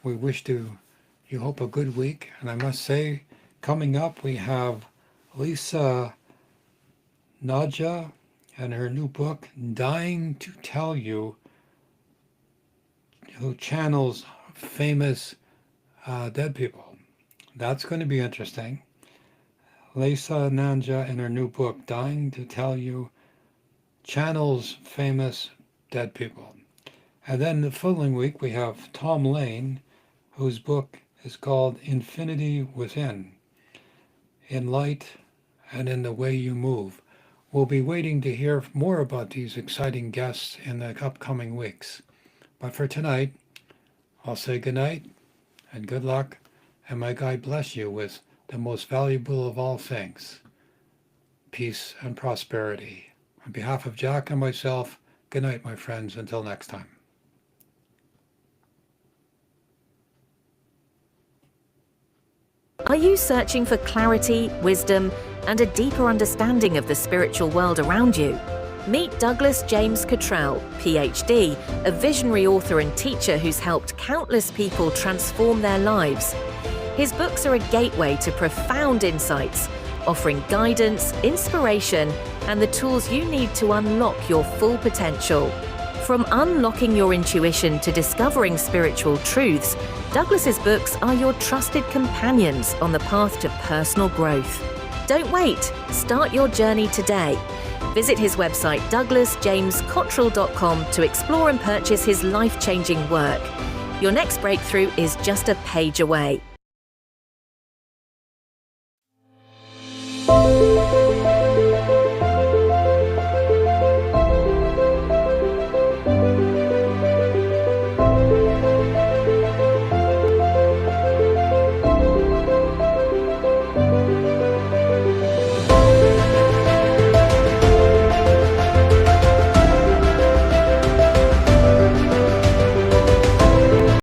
we wish you hope a good week. And I must say, coming up, we have Lisa Nadja and her new book, Dying to Tell You, who channels famous dead people. That's going to be interesting. Lisa Nanja in her new book, Dying to Tell You, channels famous dead people. And then the following week we have Tom Lane, whose book is called Infinity Within. In light and in the way you move. We'll be waiting to hear more about these exciting guests in the upcoming weeks. But for tonight, I'll say good night and good luck, and may God bless you with the most valuable of all things, peace and prosperity. On behalf of Jack and myself, good night, my friends, until next time. Are you searching for clarity, wisdom, and a deeper understanding of the spiritual world around you? Meet Douglas James Cottrell, PhD, a visionary author and teacher who's helped countless people transform their lives. His books are a gateway to profound insights, offering guidance, inspiration, and the tools you need to unlock your full potential. From unlocking your intuition to discovering spiritual truths, Douglas's books are your trusted companions on the path to personal growth. Don't wait, start your journey today. Visit his website douglasjamescottrell.com to explore and purchase his life-changing work. Your next breakthrough is just a page away.